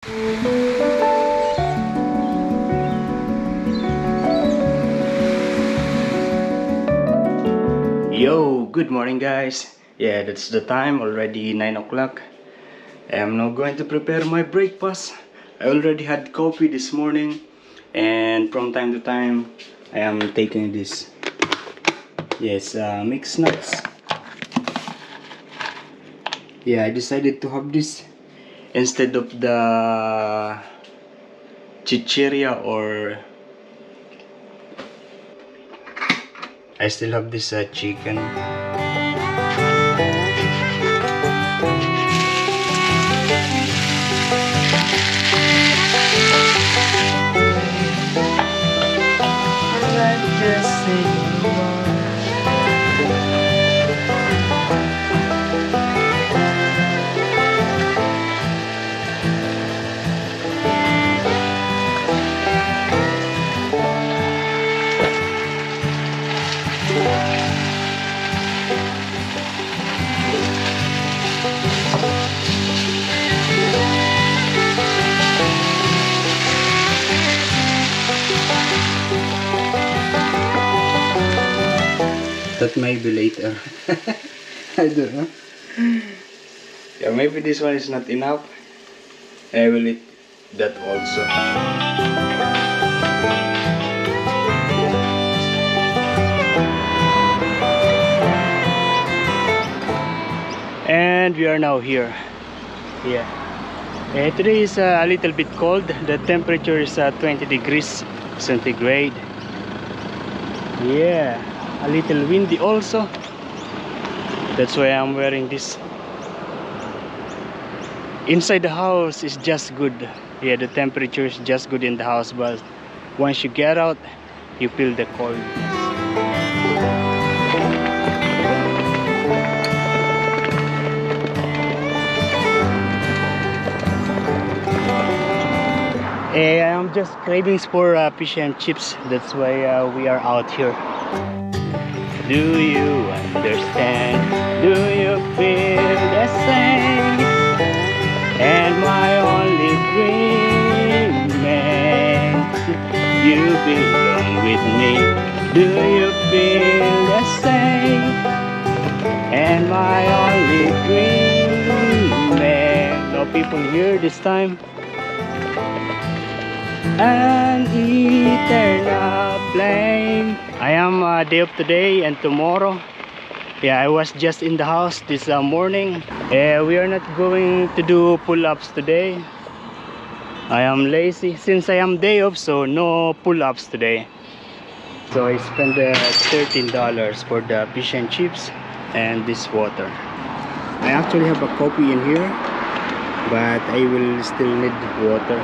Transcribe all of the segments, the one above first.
Yo, good morning guys. Yeah, that's the time, already 9 o'clock. I'm now going to prepare my breakfast. I already had coffee this morning, and from time to time I am taking this. Yes, mixed nuts. Yeah, I decided to have this instead of the chicheria, or I still have this chicken. Let's just say that may be later. I don't know. Yeah, maybe this one is not enough. I will eat that also. And we are now here. Yeah. Today is a little bit cold. The temperature is 20 degrees centigrade. Yeah, a little windy also. That's why I'm wearing this. Inside the house is just good. Yeah, the temperature is just good in the house, but once you get out, you feel the coldness. I'm just cravings for fish and chips. That's why we are out here. Do you understand? Do you feel the same? And my only dream, you belong with me. Do you feel the same? And my only dream, no people here this time. An eternal flame. I am day off today and tomorrow. Yeah, I was just in the house this morning. We are not going to do pull-ups today. I am lazy since I am day off, so no pull-ups today. So I spent $13 for the fish and chips and this water. I actually have a coffee in here, but I will still need water.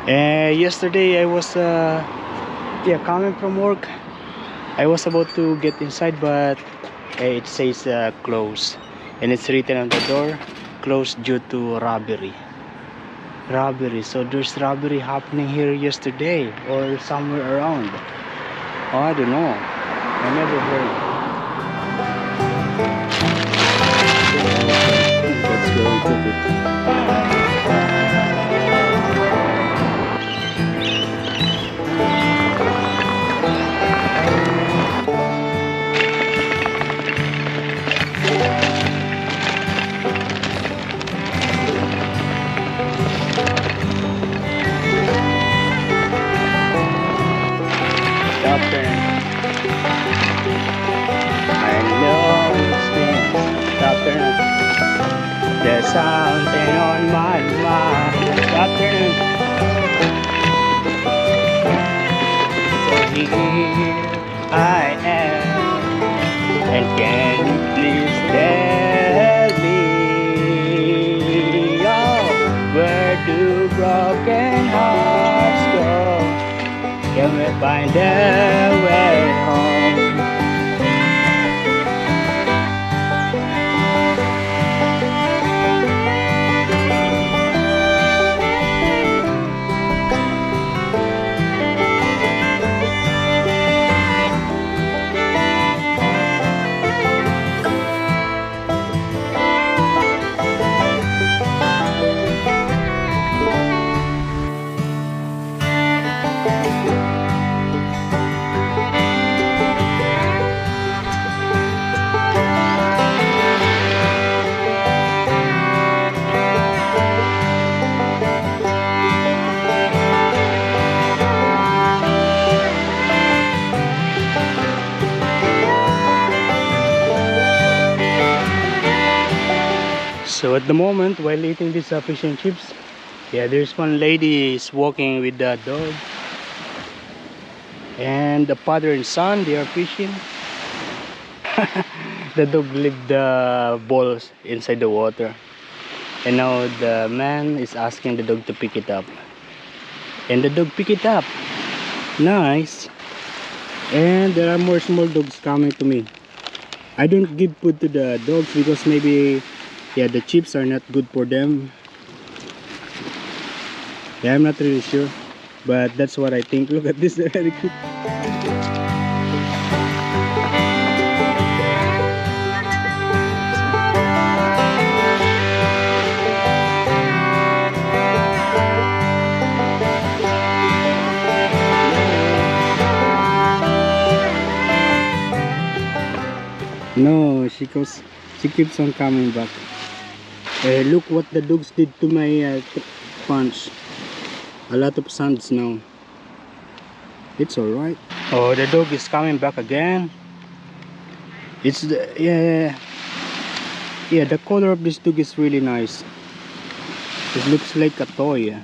Yesterday I was coming from work. I was about to get inside, but it says closed, and it's written on the door, closed due to robbery. So there's robbery happening here yesterday or somewhere around. Oh, I don't know, I never heard. Let's go and cook it. There's something on my mind. Afternoon. So here I am, and can you please tell me, oh, where do broken hearts go? Can we find their way home? So at the moment, while eating these fish and chips, yeah, there's one lady is walking with the dog, and the father and son, they are fishing. The dog left the balls inside the water, and now the man is asking the dog to pick it up, and the dog pick it up. Nice. And there are more small dogs coming to me. I don't give food to the dogs because maybe, yeah, the chips are not good for them. Yeah, I'm not really sure, but that's what I think. Look at this, they're very cute. No, she keeps on coming back. Look what the dogs did to my punch. A lot of sands now. It's alright. Oh, the dog is coming back again. It's the, yeah, the color of this dog is really nice. It looks like a toy.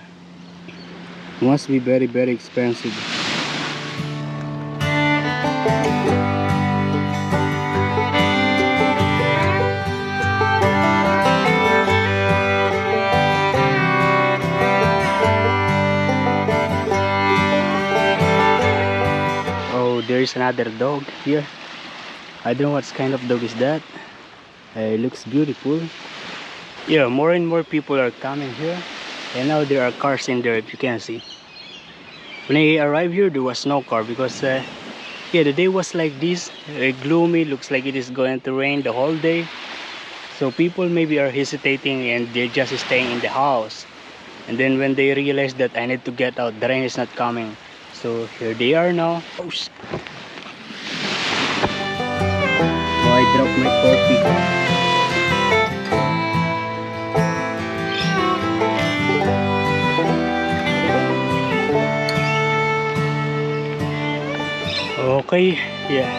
Must be very, very expensive. There is another dog here. I don't know what kind of dog is that. It looks beautiful. Yeah, more and more people are coming here, and now there are cars in there, if you can see. When I arrived here, there was no car because yeah, the day was like this, gloomy. Looks like it is going to rain the whole day, so people maybe are hesitating and they're just staying in the house. And then when they realize that I need to get out, the rain is not coming, so here they are now. Oh, I dropped my coffee. Okay, yeah,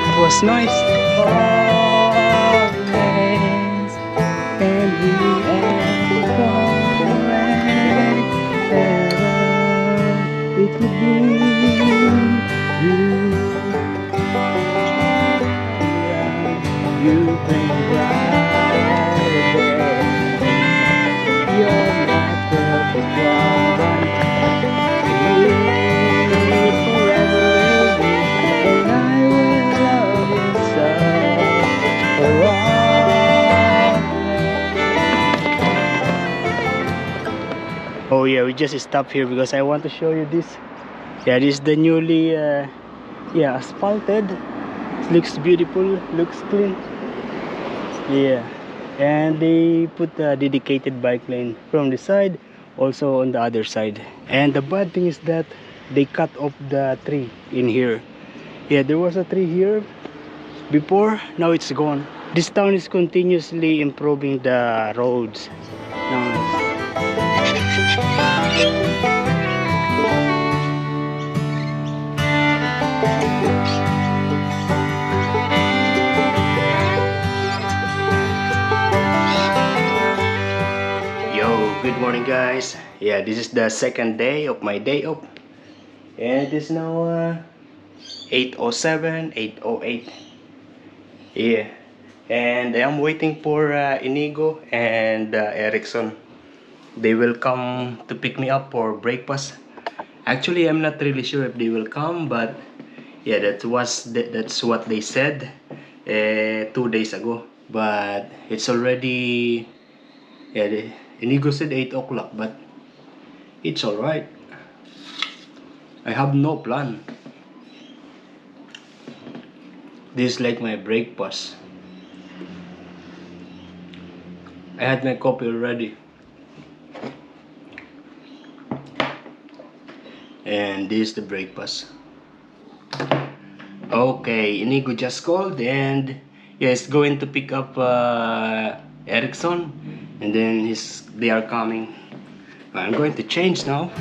it was nice. Always, and we it could be you. You bring right there. You're not perfect one. Live forever with me, and I will love you so for always. Oh yeah, we just stopped here because I want to show you this. Yeah, this is the newly yeah, asphalted. It looks beautiful, looks clean. Yeah, and they put a dedicated bike lane from the side, also on the other side. And the bad thing is that they cut off the tree in here. Yeah, there was a tree here before, now it's gone. This town is continuously improving the roads. Nice. Good morning, guys. Yeah, this is the second day of my day off, and it is now 8:07, 8:08. Yeah, and I am waiting for Inigo and Erickson. They will come to pick me up for breakfast. Actually, I'm not really sure if they will come, but yeah, that's what they said 2 days ago. But it's already, yeah, Inigo said 8 o'clock, but it's alright. I have no plan. This is like my breakfast. I had my coffee already. And this is the breakfast. Okay, Inigo just called, and yes, going to pick up Erickson, and then they are coming. I'm going to change now.